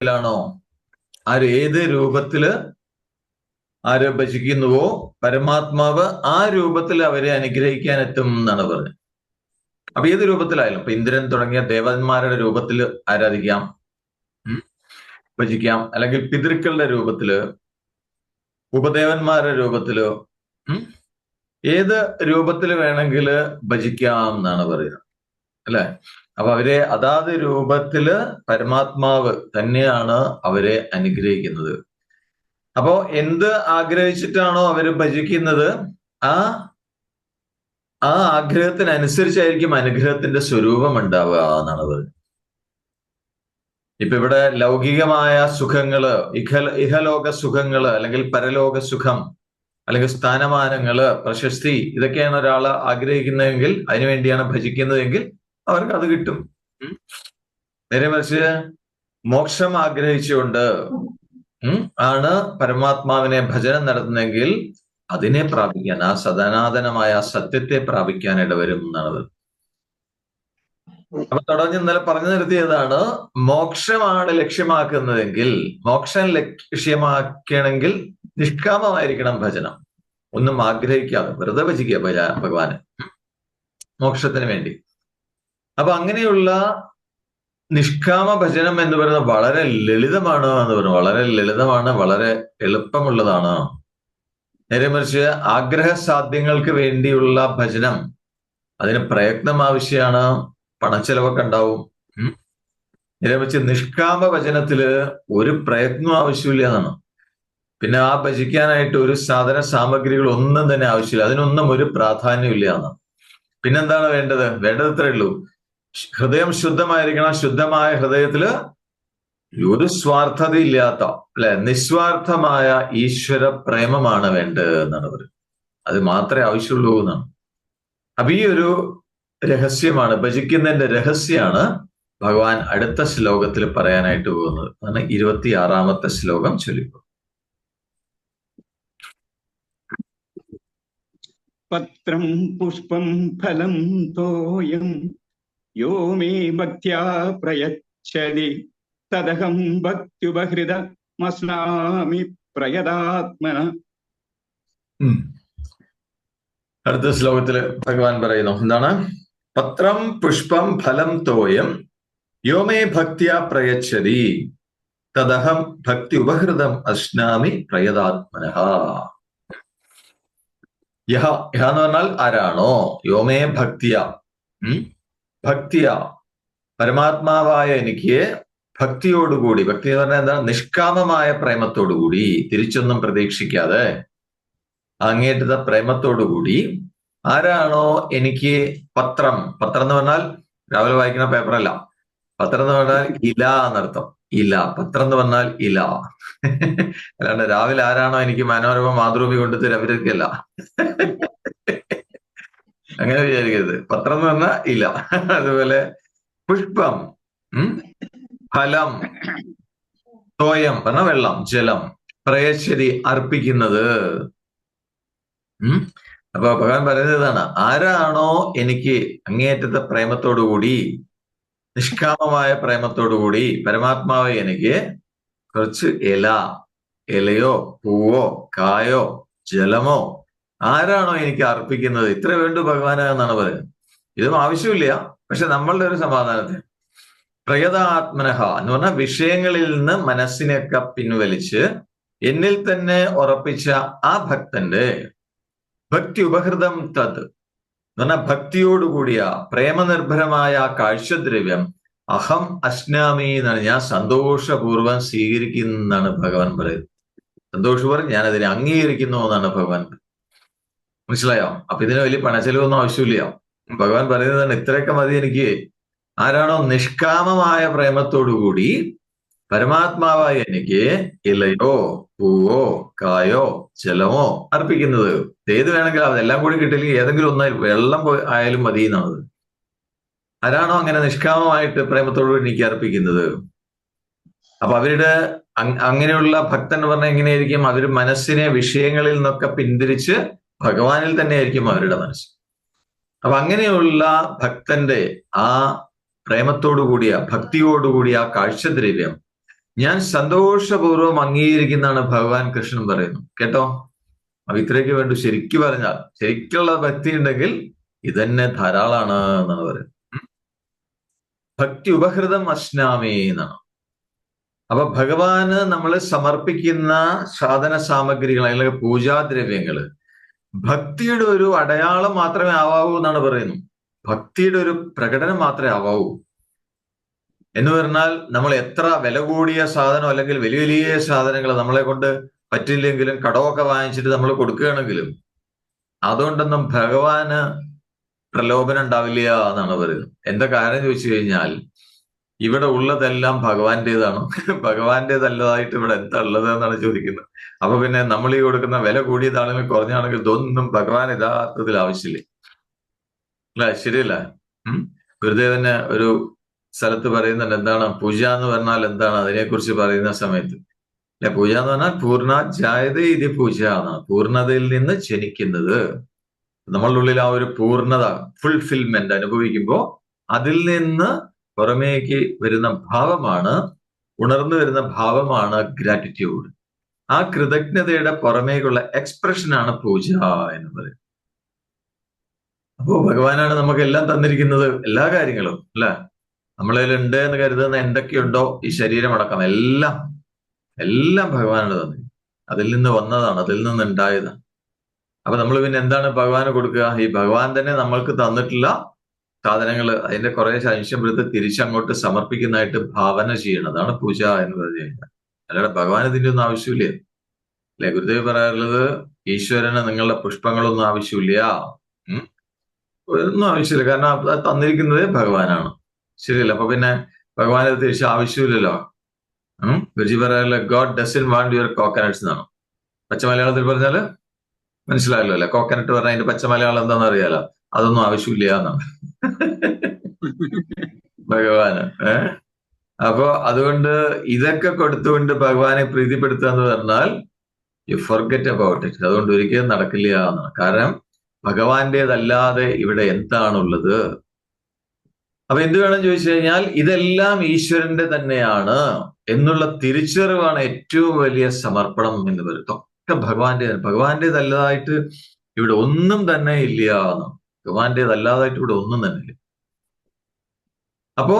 ാണോ ഏത് രൂപത്തില് ആര് ഭജിക്കുന്നുവോ പരമാത്മാവ് ആ രൂപത്തിൽ അവരെ അനുഗ്രഹിക്കാൻ എത്തും എന്നാണ് പറഞ്ഞത്. അപ്പൊ ഏത് രൂപത്തിലായാലും ഇപ്പൊ ഇന്ദ്രൻ തുടങ്ങിയ ദേവന്മാരുടെ രൂപത്തിൽ ആരാധിക്കാം, ഭജിക്കാം, അല്ലെങ്കിൽ പിതൃക്കളുടെ രൂപത്തില്, ഉപദേവന്മാരുടെ രൂപത്തിലോ, ഏത് രൂപത്തിൽ വേണമെങ്കിൽ ഭജിക്കാം എന്നാണ് പറയുന്നത്, അല്ലെ? അപ്പൊ അവരെ അതാത് രൂപത്തില് പരമാത്മാവ് തന്നെയാണ് അവരെ അനുഗ്രഹിക്കുന്നത്. അപ്പോ എന്ത് ആഗ്രഹിച്ചിട്ടാണോ അവര് ഭജിക്കുന്നത് ആ ആ ആഗ്രഹത്തിനനുസരിച്ചായിരിക്കും അനുഗ്രഹത്തിന്റെ സ്വരൂപം ഉണ്ടാവുക എന്നാണ് പറയുന്നത്. ഇപ്പൊ ഇവിടെ ലൗകികമായ സുഖങ്ങള്, ഇഹലോക സുഖങ്ങള്, അല്ലെങ്കിൽ പരലോക സുഖം, അല്ലെങ്കിൽ സ്ഥാനമാനങ്ങള്, പ്രശസ്തി, ഇതൊക്കെയാണ് ഒരാൾ ആഗ്രഹിക്കുന്നതെങ്കിൽ, അതിനുവേണ്ടിയാണ് ഭജിക്കുന്നതെങ്കിൽ അവർക്ക് അത് കിട്ടും. നേരെ മറിച്ച് മോക്ഷം ആഗ്രഹിച്ചുകൊണ്ട് ആണ് പരമാത്മാവിനെ ഭജനം നടത്തുന്നെങ്കിൽ അതിനെ പ്രാപിക്കാൻ, ആ സദാനാഥനമായ സത്യത്തെ പ്രാപിക്കാൻ ഇടവരും എന്നാണ്. അപ്പൊ തുടർന്ന് ഇന്നലെ പറഞ്ഞു നിർത്തിയതാണ്, മോക്ഷമാണ് ലക്ഷ്യമാക്കുന്നതെങ്കിൽ, മോക്ഷം ലക്ഷ്യമാക്കണമെങ്കിൽ നിഷ്കാമമായിരിക്കണം ഭജനം. ഒന്നും ആഗ്രഹിക്കാതെ വെറുതെ ഭജിക്കുക ഭഗവാന് മോക്ഷത്തിന് വേണ്ടി. അപ്പൊ അങ്ങനെയുള്ള നിഷ്കാമ ഭജനം എന്ന് പറയുന്നത് വളരെ ലളിതമാണ് എന്ന് പറഞ്ഞു. വളരെ ലളിതമാണ്, വളരെ എളുപ്പമുള്ളതാണ്. നേരെ മറിച്ച് ആഗ്രഹസാധ്യങ്ങൾക്ക് വേണ്ടിയുള്ള ഭജനം, അതിന് പ്രയത്നം ആവശ്യമാണ്, പണച്ചെലവൊക്കെ ഉണ്ടാവും. നേരെ മറിച്ച് നിഷ്കാമ ഭജനത്തില് ഒരു പ്രയത്നം ആവശ്യമില്ല എന്നാണ്. പിന്നെ ആ ഭജിക്കാനായിട്ട് ഒരു സാധന സാമഗ്രികൾ ഒന്നും തന്നെ ആവശ്യമില്ല, അതിനൊന്നും ഒരു പ്രാധാന്യം ഇല്ല എന്നാണ്. പിന്നെന്താണ് വേണ്ടത്? വേണ്ടത് ഇത്രയേ ഉള്ളൂ, ഹൃദയം ശുദ്ധമായിരിക്കണം. ശുദ്ധമായ ഹൃദയത്തില് ഒരു സ്വാർത്ഥതയില്ലാത്ത, അല്ലെ, നിസ്വാർത്ഥമായ ഈശ്വര പ്രേമമാണ് വേണ്ടത് എന്നാണ് പറയുന്നത്. അത് മാത്രമേ ആവശ്യമുള്ളൂ എന്നാണ്. അപ്പൊ ഈ ഒരു രഹസ്യമാണ്, ഭജിക്കുന്നതിന്റെ രഹസ്യമാണ് ഭഗവാൻ അടുത്ത ശ്ലോകത്തിൽ പറയാനായിട്ട് പോകുന്നത്. അതാണ് 26-ാമത്തെ ശ്ലോകം ചൊല്ലിപ്പോ. പത്രം പുഷ്പം ഫലം തോയം യോ മേ ഭക്ത്യാ പ്രയച്ഛതി തദഹം ഭക്ത്യുപഹൃതമസ്നാമി പ്രയതാത്മന. അടുത്ത ശ്ലോകത്തില് ഭഗവാൻ പറയുന്നു, എന്താണ്? പത്രം പുഷ്പം ഫലം തോയം യോ മേ ഭക്ത്യാ പ്രയച്ഛതി തദഹം ഭക്തി ഉപഹൃതം അശ്നാമി പ്രയതാത്മനഃ. യഹ എന്ന് പറഞ്ഞാൽ ആരാണോ, യോമേ ഭക്തിയ, ഭക്തിയ, പരമാത്മാവായ എനിക്ക് ഭക്തിയോടുകൂടി, ഭക്തി എന്ന് പറഞ്ഞാൽ എന്താണ്? നിഷ്കാമമായ പ്രേമത്തോടുകൂടി, തിരിച്ചൊന്നും പ്രതീക്ഷിക്കാതെ അങ്ങേറ്റത്തെ പ്രേമത്തോടുകൂടി ആരാണോ എനിക്ക് പത്രം, പത്രം എന്ന് പറഞ്ഞാൽ രാവിലെ വായിക്കുന്ന പേപ്പറല്ല, പത്രം എന്ന് പറഞ്ഞാൽ ഇല എന്നർത്ഥം. ഇല, പത്രം എന്ന് പറഞ്ഞാൽ ഇല. അല്ലാണ്ട് രാവിലെ ആരാണോ എനിക്ക് മനോരമ മാതൃഭൂമി കൊണ്ടുതരും അവരൊക്കെയല്ല, അങ്ങനെ വിചാരിക്കരുത്. പത്രം എന്ന് പറഞ്ഞാൽ ഇല. അതുപോലെ പുഷ്പം, ഫലം, തോയം പറഞ്ഞ വെള്ളം, ജലം, പ്രയശ്ശതി അർപ്പിക്കുന്നത്. അപ്പൊ ഭഗവാൻ പറയുന്നത് ഇതാണ്, ആരാണോ എനിക്ക് അങ്ങേയറ്റത്തെ പ്രേമത്തോടുകൂടി, നിഷ്കാമമായ പ്രേമത്തോടുകൂടി പരമാത്മാവ് എനിക്ക് കുറച്ച് ഇലയോ പൂവോ കായോ ജലമോ ആരാണോ എനിക്ക് അർപ്പിക്കുന്നത്, ഇത്ര വേണ്ടു ഭഗവാന് എന്നാണ് പറയുന്നത്. ഇതൊന്നും ആവശ്യമില്ല, പക്ഷെ നമ്മളുടെ ഒരു സമാധാനത്തിന്. പ്രയതാത്മനഃ എന്ന് പറഞ്ഞാൽ വിഷയങ്ങളിൽ നിന്ന് മനസ്സിനെയൊക്കെ പിൻവലിച്ച് എന്നിൽ തന്നെ ഉറപ്പിച്ച ആ ഭക്തന്റെ ഭക്തി ഉപഹൃതം തത് എന്ന് പറഞ്ഞാൽ ഭക്തിയോടുകൂടിയ പ്രേമനിർഭരമായ കാഴ്ചദ്രവ്യം അഹം അശ്നാമി എന്നാണ്, ഞാൻ സന്തോഷപൂർവ്വം സ്വീകരിക്കുന്നതാണ് ഭഗവാൻ പറയുന്നത്. സന്തോഷപൂർവ്വം ഞാൻ അതിനെ അംഗീകരിക്കുന്നു എന്നാണ് ഭഗവാൻ. മനസ്സിലായോ? അപ്പൊ ഇതിന് വലിയ പണച്ചെലവൊന്നും ആവശ്യമില്ല. ഭഗവാൻ പറയുന്നതാണ്, ഇത്രയൊക്കെ മതി എനിക്ക്. ആരാണോ നിഷ്കാമമായ പ്രേമത്തോടുകൂടി പരമാത്മാവായി എനിക്ക് ഇലയോ പൂവോ കായോ ജലമോ അർപ്പിക്കുന്നത്, ഏത് വേണമെങ്കിലും അതെല്ലാം കൂടി കിട്ടില്ലെങ്കിൽ ഏതെങ്കിലും ഒന്നായി വെള്ളം ആയാലും മതി എന്നാണ്. ആരാണോ അങ്ങനെ നിഷ്കാമമായിട്ട് പ്രേമത്തോടുകൂടി എനിക്ക് അർപ്പിക്കുന്നത്, അപ്പൊ അവരുടെ അങ്ങനെയുള്ള ഭക്തൻ എന്ന് പറഞ്ഞാൽ എങ്ങനെയായിരിക്കും? അവര് മനസ്സിനെ വിഷയങ്ങളിൽ നിന്നൊക്കെ പിന്തിരിച്ച് ഭഗവാനിൽ തന്നെയായിരിക്കും അവരുടെ മനസ്സ്. അപ്പൊ അങ്ങനെയുള്ള ഭക്തന്റെ ആ പ്രേമത്തോടുകൂടിയ ഭക്തിയോടുകൂടിയ ആ കാഴ്ചദ്രവ്യം ഞാൻ സന്തോഷപൂർവ്വം അംഗീകരിക്കുന്നതാണ് ഭഗവാൻ കൃഷ്ണൻ പറയുന്നു. കേട്ടോ, അപ്പൊ ഇത്രയ്ക്ക് വേണ്ടു. ശരിക്കു പറഞ്ഞാൽ, ശരിക്കുള്ള ഭക്തി ഉണ്ടെങ്കിൽ ഇതന്നെ ധാരാളാണ് എന്നാണ് പറയുന്നത്. ഭക്തി ഉപഹൃതം അശ്നാമി എന്നാണ്. അപ്പൊ ഭഗവാന് നമ്മൾ സമർപ്പിക്കുന്ന സാധന സാമഗ്രികൾ അല്ലെങ്കിൽ പൂജാദ്രവ്യങ്ങള് ഭക്തിയുടെ ഒരു അടയാളം മാത്രമേ ആവാവൂ എന്നാണ് പറയുന്നത്. ഭക്തിയുടെ ഒരു പ്രകടനം മാത്രമേ ആവാവൂ. എന്ന് പറഞ്ഞാൽ നമ്മൾ എത്ര വില കൂടിയ സാധനം അല്ലെങ്കിൽ വലിയ വലിയ സാധനങ്ങൾ നമ്മളെ കൊണ്ട് പറ്റില്ലെങ്കിലും കടമൊക്കെ വാങ്ങിച്ചിട്ട് നമ്മൾ കൊടുക്കുകയാണെങ്കിലും അതുകൊണ്ടൊന്നും ഭഗവാന് പ്രലോഭനം ഉണ്ടാവില്ല എന്നാണ് പറയുന്നത്. എന്താ കാരണം ചോദിച്ചു കഴിഞ്ഞാൽ ഇവിടെ ഉള്ളതെല്ലാം ഭഗവാന്റേതാണ്. ഭഗവാന്റേതല്ലതായിട്ട് ഇവിടെ എന്താ ഉള്ളത് എന്നാണ് ചോദിക്കുന്നത്. അപ്പൊ പിന്നെ നമ്മൾ ഈ കൊടുക്കുന്ന വില കൂടിയതാണെങ്കിലും കുറഞ്ഞാണെങ്കിലും ഇതൊന്നും ഭഗവാൻ യഥാർത്ഥത്തിൽ ആവശ്യമില്ല. അല്ല, ശരിയല്ല. ഗുരുദേവന് ഒരു സ്ഥലത്ത് പറയുന്നുണ്ട്, എന്താണ് പൂജ എന്ന് പറഞ്ഞാൽ എന്താണ്, അതിനെക്കുറിച്ച് പറയുന്ന സമയത്ത് അല്ലെ, പൂജ എന്ന് പറഞ്ഞാൽ പൂർണ്ണ ജായത ഇത് പൂജ എന്നാണ്. പൂർണ്ണതയിൽ നിന്ന് ജനിക്കുന്നത്. നമ്മളുടെ ഉള്ളിൽ ആ ഒരു പൂർണ്ണത, ഫുൾഫിൽമെന്റ് അനുഭവിക്കുമ്പോൾ അതിൽ നിന്ന് പുറമേക്ക് വരുന്ന ഭാവമാണ്, ഉണർന്നു വരുന്ന ഭാവമാണ് ഗ്രാറ്റിറ്റ്യൂഡ്. ആ കൃതജ്ഞതയുടെ പുറമേക്കുള്ള എക്സ്പ്രഷനാണ് പൂജ എന്ന് പറയുന്നത്. അപ്പോ ഭഗവാനാണ് നമുക്ക് എല്ലാം തന്നിരിക്കുന്നത്, എല്ലാ കാര്യങ്ങളും അല്ലെ. നമ്മളിൽ ഉണ്ട് എന്ന് കരുതുന്ന എന്തൊക്കെയുണ്ടോ ഈ ശരീരമടക്കം എല്ലാം എല്ലാം ഭഗവാനാണ് തന്നിരിക്കുന്നത്. അതിൽ നിന്ന് വന്നതാണ്, അതിൽ നിന്ന് ഉണ്ടായതാണ്. അപ്പൊ നമ്മൾ പിന്നെ എന്താണ് ഭഗവാന് കൊടുക്കുക? ഈ ഭഗവാൻ തന്നെ നമ്മൾക്ക് തന്നിട്ടുള്ള സാധനങ്ങൾ അതിന്റെ കുറെ അംശം എടുത്ത് തിരിച്ചങ്ങോട്ട് സമർപ്പിക്കുന്നതായിട്ട് ഭാവന ചെയ്യണം. അതാണ് പൂജ എന്ന് പറഞ്ഞു കഴിഞ്ഞാൽ. അല്ലാതെ ഭഗവാൻ ഇതിന്റെ ഒന്നും ആവശ്യമില്ല. അല്ലെ, ഗുരുദേവ് പറയാറുള്ളത് ഈശ്വരന് നിങ്ങളുടെ പുഷ്പങ്ങളൊന്നും ആവശ്യമില്ല, ഒന്നും ആവശ്യമില്ല. കാരണം അത് തന്നിരിക്കുന്നത് ഭഗവാനാണ്. ശരിയല്ല. അപ്പൊ പിന്നെ ഭഗവാനെ തിരിച്ച് ആവശ്യമില്ലല്ലോ. ഗുരുജി പറയാറില്ല, God dozen want your coconuts എന്നാണ്. പച്ച മലയാളത്തിൽ പറഞ്ഞാല് മനസ്സിലായല്ലോ അല്ലെ. കോക്കനട്ട് പറഞ്ഞാൽ അതിന്റെ പച്ച മലയാളം എന്താണെന്ന് അറിയാലോ. അതൊന്നും ആവശ്യമില്ല എന്നാണ് ഭഗവാന്. അപ്പൊ അതുകൊണ്ട് ഇതൊക്കെ കൊടുത്തുകൊണ്ട് ഭഗവാനെ പ്രീതിപ്പെടുത്തുക എന്ന് പറഞ്ഞാൽ യു ഫോർഗെറ്റ് അബൌട്ട് ഇറ്റ്. അതുകൊണ്ട് ഒരിക്കലും നടക്കില്ല എന്നാണ്. കാരണം ഭഗവാന്റേതല്ലാതെ ഇവിടെ എന്താണുള്ളത്? അപ്പൊ എന്ത് വേണം ചോദിച്ചു കഴിഞ്ഞാൽ ഇതെല്ലാം ഈശ്വരന്റെ തന്നെയാണ് എന്നുള്ള തിരിച്ചറിവാണ് ഏറ്റവും വലിയ സമർപ്പണം എന്ന് പറയുന്നത്. ഒക്കെ ഭഗവാന്റേതല്ലാതായിട്ട് ഇവിടെ ഒന്നും തന്നെ ഇല്ല എന്നാണ്. ഭഗവാന്റേതല്ലാതായിട്ട് ഇവിടെ ഒന്നും തന്നെ ഇല്ല. അപ്പോ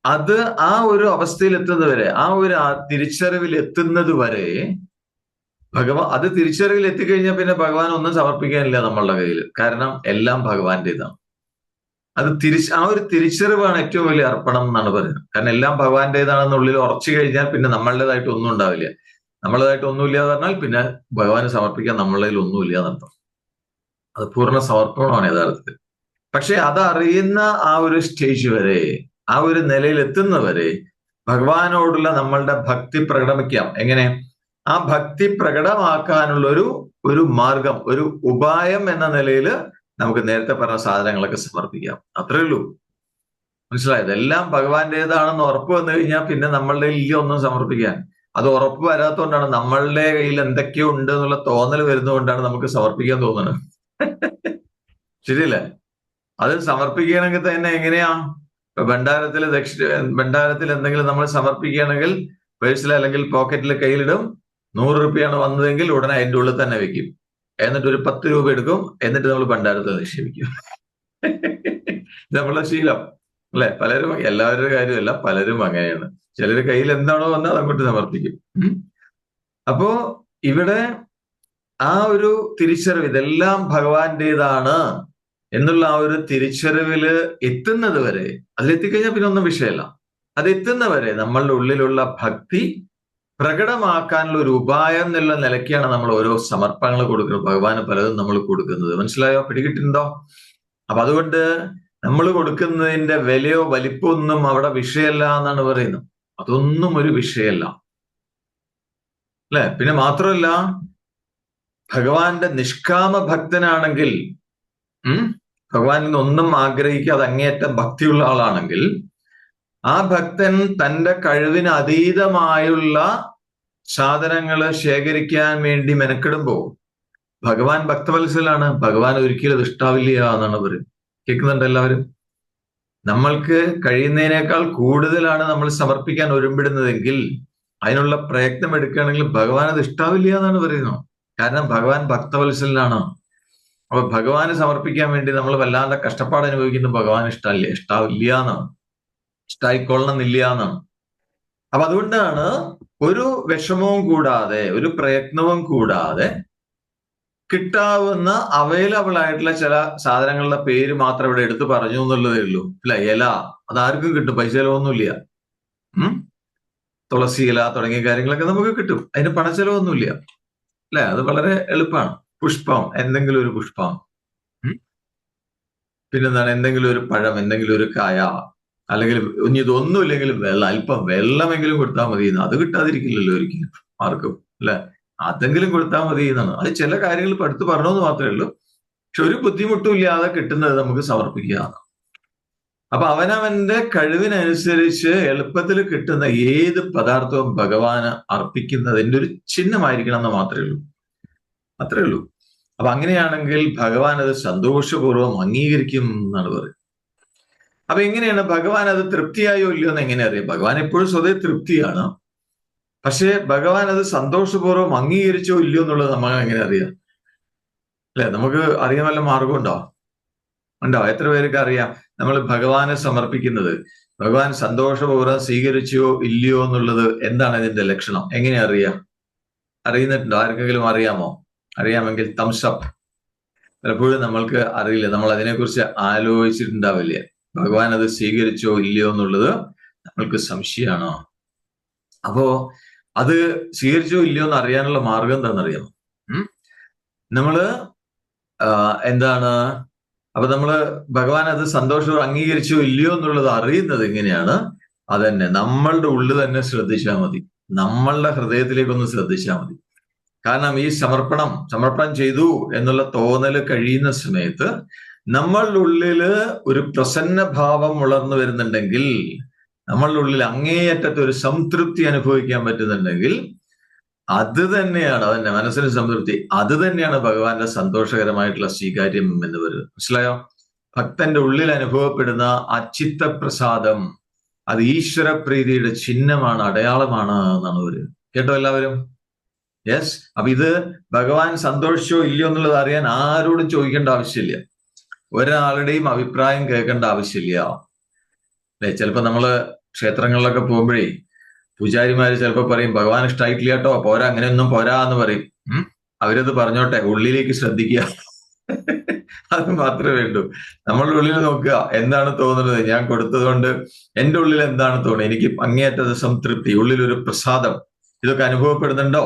അത് ആ ഒരു അവസ്ഥയിൽ എത്തുന്നത് വരെ, ആ ഒരു തിരിച്ചറിവിൽ എത്തുന്നത് വരെ അത് തിരിച്ചറിവിൽ എത്തിക്കഴിഞ്ഞാൽ പിന്നെ ഭഗവാൻ ഒന്നും സമർപ്പിക്കാനില്ല നമ്മളുടെ കയ്യിൽ. കാരണം എല്ലാം ഭഗവാന്റേതാണ്. ആ ഒരു തിരിച്ചറിവാണ് ഏറ്റവും വലിയ അർപ്പണം എന്നാണ് പറയുന്നത്. കാരണം എല്ലാം ഭഗവാന്റേതാണെന്നുള്ളിൽ ഉറച്ചു കഴിഞ്ഞാൽ പിന്നെ നമ്മളുടേതായിട്ട് ഒന്നും ഉണ്ടാവില്ല. നമ്മളേതായിട്ട് ഒന്നുമില്ല എന്ന് പറഞ്ഞാൽ പിന്നെ ഭഗവാന് സമർപ്പിക്കാൻ നമ്മളുടെ ഒന്നുമില്ല എന്നർത്ഥം. അത് പൂർണ്ണ സമർപ്പണമാണ് യഥാർത്ഥത്തിൽ. പക്ഷെ അതറിയുന്ന ആ ഒരു സ്റ്റേജ് വരെ, ആ ഒരു നിലയിൽ എത്തുന്നവരെ ഭഗവാനോടുള്ള നമ്മളുടെ ഭക്തി പ്രകടമിക്കാം. എങ്ങനെ? ആ ഭക്തി പ്രകടമാക്കാനുള്ള ഒരു മാർഗം, ഒരു ഉപായം എന്ന നിലയിൽ നമുക്ക് നേരത്തെ പറഞ്ഞ സാധനങ്ങളൊക്കെ സമർപ്പിക്കാം. അത്രേ ഉള്ളൂ. മനസ്സിലായത്? എല്ലാം ഭഗവാന്റേതാണെന്ന് ഉറപ്പ് വന്നു കഴിഞ്ഞാൽ പിന്നെ നമ്മളുടെ കയ്യിൽ ഒന്നും സമർപ്പിക്കാൻ. അത് ഉറപ്പ് വരാത്തതുകൊണ്ടാണ്, നമ്മളുടെ കയ്യിൽ എന്തൊക്കെയോ ഉണ്ട് എന്നുള്ള തോന്നൽ വരുന്നതുകൊണ്ടാണ് നമുക്ക് സമർപ്പിക്കാൻ തോന്നുന്നത്. ശരിയല്ലേ? അത് സമർപ്പിക്കുകയാണെങ്കിൽ തന്നെ എങ്ങനെയാ? ഇപ്പൊ ഭണ്ഡാരത്തിൽ എന്തെങ്കിലും നമ്മൾ സമർപ്പിക്കുകയാണെങ്കിൽ പേഴ്സിൽ അല്ലെങ്കിൽ പോക്കറ്റിൽ കയ്യിലിടും. 100 രൂപയാണ് വന്നതെങ്കിൽ ഉടനെ അതിന്റെ ഉള്ളിൽ തന്നെ വെക്കും. എന്നിട്ട് ഒരു 10 രൂപ എടുക്കും. എന്നിട്ട് നമ്മൾ ഭണ്ഡാരത്തിൽ നിക്ഷേപിക്കും. നമ്മളുടെ ശീലം അല്ലെ? പലരും, എല്ലാവരുടെ കാര്യമല്ല, പലരും അങ്ങനെയാണ്. ചിലർ കയ്യിൽ എന്താണോ വന്നാൽ അങ്ങോട്ട് സമർപ്പിക്കും. അപ്പോ ഇവിടെ ആ ഒരു തിരിച്ചറിവ്, ഇതെല്ലാം ഭഗവാന്റേതാണ് എന്നുള്ള ആ ഒരു തിരിച്ചറിവില് എത്തുന്നത് വരെ, അതിലെത്തിക്കഴിഞ്ഞാൽ പിന്നെ ഒന്നും വിഷയമല്ല. അതെത്തുന്നവരെ നമ്മളുടെ ഉള്ളിലുള്ള ഭക്തി പ്രകടമാക്കാനുള്ള ഒരു ഉപായം എന്നുള്ള നിലയ്ക്കാണ് നമ്മൾ ഓരോ സമർപ്പണങ്ങൾ കൊടുക്കുന്നത്. ഭഗവാന് പലതും നമ്മൾ കൊടുക്കുന്നത്. മനസ്സിലായോ? പിടികിട്ടുണ്ടോ? അപ്പൊ അതുകൊണ്ട് നമ്മൾ കൊടുക്കുന്നതിന്റെ വിലയോ വലിപ്പമോ ഒന്നും അവിടെ വിഷയമല്ല എന്നാണ് പറയുന്നത്. അതൊന്നും ഒരു വിഷയമല്ല അല്ലെ. പിന്നെ മാത്രമല്ല, ഭഗവാന്റെ നിഷ്കാമ ഭക്തനാണെങ്കിൽ, ഭഗവാനിൽ നിന്ന് ഒന്നും ആഗ്രഹിക്കാതെ അങ്ങേയറ്റം ഭക്തിയുള്ള ആളാണെങ്കിൽ, ആ ഭക്തൻ തന്റെ കഴിവിന് അതീതമായുള്ള സാധനങ്ങള് ശേഖരിക്കാൻ വേണ്ടി മെനക്കെടുമ്പോ ഭഗവാൻ ഭക്തവത്സലാണ്. ഭഗവാൻ ഒരിക്കലും അത് ഇഷ്ടാവില്ല എന്നാണ് പറയുന്നത്. കേൾക്കുന്നുണ്ട് എല്ലാവരും? നമ്മൾക്ക് കഴിയുന്നതിനേക്കാൾ കൂടുതലാണ് നമ്മൾ സമർപ്പിക്കാൻ ഒരുമ്പിടുന്നതെങ്കിൽ അതിനുള്ള പ്രയത്നം എടുക്കുകയാണെങ്കിൽ ഭഗവാൻ അത് ഇഷ്ടാവില്ല എന്നാണ് പറയുന്നത്. കാരണം ഭഗവാൻ ഭക്തവത്സലനാണ്. അപ്പൊ ഭഗവാന് സമർപ്പിക്കാൻ വേണ്ടി നമ്മൾ വല്ലാതെ കഷ്ടപ്പാട് അനുഭവിക്കുന്ന ഭഗവാൻ ഇഷ്ടാവില്ല എന്നാണ്, ഇഷ്ടായിക്കൊള്ളണമെന്നില്ല എന്നാണ്. അപ്പൊ അതുകൊണ്ടാണ് ഒരു വിഷമവും കൂടാതെ, ഒരു പ്രയത്നവും കൂടാതെ കിട്ടാവുന്ന അവൈലബിൾ ആയിട്ടുള്ള ചില സാധനങ്ങളുടെ പേര് മാത്രം ഇവിടെ എടുത്തു പറഞ്ഞു എന്നുള്ളതേ ഉള്ളൂ. അല്ല, ഇല അതാർക്കും കിട്ടും, പൈസ ചെലവൊന്നുമില്ല. തുളസി ഇല തുടങ്ങിയ കാര്യങ്ങളൊക്കെ നമുക്ക് കിട്ടും, അതിന് പണച്ചെലവൊന്നുമില്ല. അല്ലെ, അത് വളരെ എളുപ്പമാണ്. പുഷ്പം, എന്തെങ്കിലും ഒരു പുഷ്പം, പിന്നെന്താണ്, എന്തെങ്കിലും ഒരു പഴം, എന്തെങ്കിലും ഒരു കായ, അല്ലെങ്കിൽ ഇനി ഇതൊന്നും ഇല്ലെങ്കിലും വെള്ളം, അല്പം വെള്ളമെങ്കിലും കൊടുത്താൽ മതി. അത് കിട്ടാതിരിക്കില്ലല്ലോ ഒരിക്കലും ആർക്കും, അല്ലെ. അതെങ്കിലും കൊടുത്താൽ മതി എന്നാണ്. അത് ചില കാര്യങ്ങൾ ഇപ്പൊ അടുത്ത് പറഞ്ഞതെന്ന് മാത്രമേ ഉള്ളൂ. പക്ഷെ ഒരു ബുദ്ധിമുട്ടും ഇല്ലാതെ കിട്ടുന്നത് നമുക്ക് സമർപ്പിക്കുക. അപ്പൊ അവനവന്റെ കഴിവിനനുസരിച്ച് എളുപ്പത്തിൽ കിട്ടുന്ന ഏത് പദാർത്ഥവും ഭഗവാന് അർപ്പിക്കുന്നതിന്റെ ഒരു ചിഹ്നമായിരിക്കണം എന്ന് മാത്രമേ ഉള്ളൂ, അത്രേ ഉള്ളൂ. അപ്പൊ അങ്ങനെയാണെങ്കിൽ ഭഗവാൻ അത് സന്തോഷപൂർവ്വം അംഗീകരിക്കും എന്നാണ് പറയുന്നത്. അപ്പൊ എങ്ങനെയാണ് ഭഗവാൻ അത് തൃപ്തിയായോ ഇല്ലയോ എന്ന് എങ്ങനെ അറിയാം? ഭഗവാൻ എപ്പോഴും സ്വതേ തൃപ്തിയാണ്. പക്ഷേ ഭഗവാൻ അത് സന്തോഷപൂർവ്വം അംഗീകരിച്ചോ ഇല്ലയോ എന്നുള്ളത് നമുക്ക് എങ്ങനെ അറിയാം? അല്ലെ, നമുക്ക് അറിയാൻ വല്ല മാർഗമുണ്ടോ? ഉണ്ടോ? എത്ര പേർക്ക് അറിയാം നമ്മൾ ഭഗവാനെ സമർപ്പിക്കുന്നത് ഭഗവാൻ സന്തോഷപൂർവ്വം സ്വീകരിച്ചോ ഇല്ലയോ എന്നുള്ളത് എന്താണ് ഇതിന്റെ ലക്ഷണം? എങ്ങനെ അറിയാം? അറിയുന്നുണ്ടോ? ആർക്കെങ്കിലും അറിയാമോ? അറിയാമെങ്കിൽ തംസപ്പ്. പലപ്പോഴും നമ്മൾക്ക് അറിയില്ല, നമ്മൾ അതിനെക്കുറിച്ച് ആലോചിച്ചിട്ടുണ്ടാവില്ല. ഭഗവാൻ അത് സ്വീകരിച്ചോ ഇല്ലയോ എന്നുള്ളത് നമ്മൾക്ക് സംശയമാണോ? അപ്പോ അത് സ്വീകരിച്ചോ ഇല്ലയോ എന്ന് അറിയാനുള്ള മാർഗം എന്താണെന്നറിയാമോ? നമ്മള് എന്താണ്, അപ്പൊ നമ്മള് ഭഗവാൻ അത് സന്തോഷം അംഗീകരിച്ചോ ഇല്ലയോ എന്നുള്ളത് അറിയുന്നത് എങ്ങനെയാണ്? അതന്നെ നമ്മളുടെ ഉള്ളിൽ തന്നെ ശ്രദ്ധിച്ചാൽ മതി, നമ്മളുടെ ഹൃദയത്തിലേക്കൊന്ന് ശ്രദ്ധിച്ചാൽ മതി. കാരണം ഈ സമർപ്പണം ചെയ്തു എന്നുള്ള തോന്നല് കഴിയുന്ന സമയത്ത് നമ്മളുടെ ഉള്ളില് ഒരു പ്രസന്ന ഭാവം വളർന്നു വരുന്നുണ്ടെങ്കിൽ, നമ്മളുടെ ഉള്ളിൽ അങ്ങേയറ്റത്തെ ഒരു സംതൃപ്തി അനുഭവിക്കാൻ പറ്റുന്നുണ്ടെങ്കിൽ, അത് തന്നെയാണ് അതന്നെ മനസ്സിന് സംതൃപ്തി. അത് തന്നെയാണ് ഭഗവാന്റെ സന്തോഷകരമായിട്ടുള്ള സ്വീകാര്യം എന്ന് പറയുന്നത്. മനസ്സിലായോ? ഭക്തന്റെ ഉള്ളിൽ അനുഭവപ്പെടുന്ന ആ ചിത്തപ്രസാദം അത് ഈശ്വരപ്രീതിയുടെ ചിഹ്നമാണ്, അടയാളമാണ് എന്നാണ് പറയുന്നത്. കേട്ടോ എല്ലാവരും? യെസ്. അപ്പൊ ഇത് ഭഗവാൻ സന്തോഷിച്ചോ ഇല്ലയോ എന്നുള്ളത് അറിയാൻ ആരോടും ചോദിക്കേണ്ട ആവശ്യമില്ല, ഒരാളുടെയും അഭിപ്രായം കേൾക്കേണ്ട ആവശ്യമില്ല. അല്ലെ, ചിലപ്പോ നമ്മള് ക്ഷേത്രങ്ങളിലൊക്കെ പോകുമ്പോഴേ പൂജാരിമാര് ചിലപ്പോ പറയും ഭഗവാൻ ഇഷ്ടമായിട്ടില്ല കേട്ടോ, പോരാ, അങ്ങനെയൊന്നും പോരാ എന്ന് പറയും. അവരത് പറഞ്ഞോട്ടെ, ഉള്ളിലേക്ക് ശ്രദ്ധിക്കുക. അത് മാത്രമേ വേണ്ടൂ. നമ്മളുടെ ഉള്ളിൽ നോക്കുക, എന്താണ് തോന്നുന്നത്, ഞാൻ കൊടുത്തത് കൊണ്ട് എന്റെ ഉള്ളിൽ എന്താണ് തോന്നുന്നത്, എനിക്ക് അങ്ങേയറ്റത് സംതൃപ്തി, ഉള്ളിലൊരു പ്രസാദം, ഇതൊക്കെ അനുഭവപ്പെടുന്നുണ്ടോ?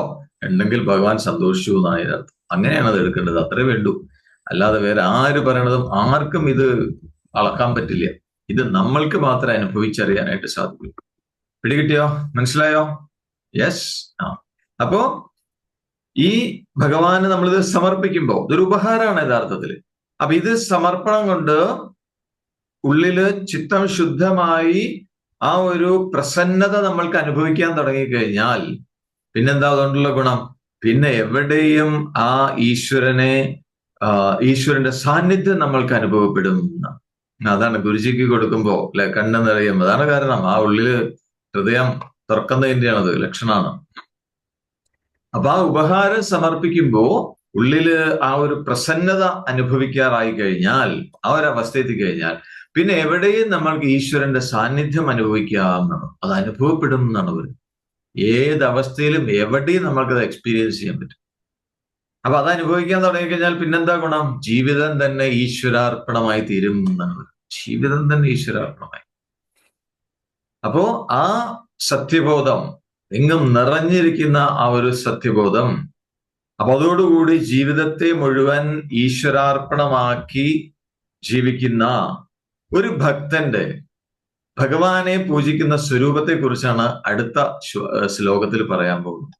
ഉണ്ടെങ്കിൽ ഭഗവാൻ സന്തോഷിച്ചു എന്നാണ് അർത്ഥം. അങ്ങനെയാണ് അത് എടുക്കേണ്ടത്, അത്രേ വേണ്ടൂ. അല്ലാതെ വേറെ ആര് പറയണതും ആർക്കും ഇത് അളക്കാൻ പറ്റില്ല. ഇത് നമ്മൾക്ക് മാത്രമേ അനുഭവിച്ചറിയാനായിട്ട് സാധിക്കൂ. പിടികിട്ടിയോ? മനസ്സിലായോ? യെസ്. അപ്പോ ഈ ഭഗവാന് നമ്മളിത് സമർപ്പിക്കുമ്പോ ഇതൊരു ഉപഹാരമാണ് യഥാർത്ഥത്തിൽ. അപ്പൊ ഇത് സമർപ്പണം കൊണ്ട് ഉള്ളില് ചിത്തം ശുദ്ധമായി ആ ഒരു പ്രസന്നത നമ്മൾക്ക് അനുഭവിക്കാൻ തുടങ്ങിക്കഴിഞ്ഞാൽ പിന്നെന്താ അതുകൊണ്ടുള്ള ഗുണം? പിന്നെ എവിടെയും ആ ഈശ്വരന്റെ സാന്നിധ്യം നമ്മൾക്ക് അനുഭവപ്പെടും. അതാണ് ഗുരുജിക്ക് കൊടുക്കുമ്പോ അല്ലെ കണ്ണ് നിറയും. അതാണ് കാരണം, ആ ഉള്ളില് ഹൃദയം തുറക്കുന്നതിന്റെയാണത് ലക്ഷണമാണ്. അപ്പൊ ആ ഉപഹാരം സമർപ്പിക്കുമ്പോ ഉള്ളില് ആ ഒരു പ്രസന്നത അനുഭവിക്കാറായി കഴിഞ്ഞാൽ, ആ ഒരു അവസ്ഥ എത്തിക്കഴിഞ്ഞാൽ പിന്നെ എവിടെയും നമ്മൾക്ക് ഈശ്വരന്റെ സാന്നിധ്യം അനുഭവിക്കാം എന്നാണ്, അത് അനുഭവപ്പെടും എന്നാണ് പറയുന്നത്. ഏതവസ്ഥയിലും എവിടെയും നമ്മൾക്കത് എക്സ്പീരിയൻസ് ചെയ്യാൻ പറ്റും. അപ്പൊ അത് അനുഭവിക്കാൻ തുടങ്ങിക്കഴിഞ്ഞാൽ പിന്നെന്താ ഗുണം? ജീവിതം തന്നെ ഈശ്വരാർപ്പണമായി തീരും എന്നാണ് പറയുന്നത്. ജീവിതം തന്നെ ഈശ്വരാർപ്പണമായി. അപ്പോ ആ സത്യബോധം എങ്ങും നിറഞ്ഞിരിക്കുന്ന ആ ഒരു സത്യബോധം, അപ്പൊ അതോടുകൂടി ജീവിതത്തെ മുഴുവൻ ഈശ്വരാർപ്പണമാക്കി ജീവിക്കുന്ന ഒരു ഭക്തന്റെ ഭഗവാനെ പൂജിക്കുന്ന സ്വരൂപത്തെ കുറിച്ചാണ് അടുത്ത ശ്ലോകത്തിൽ പറയാൻ പോകുന്നത്.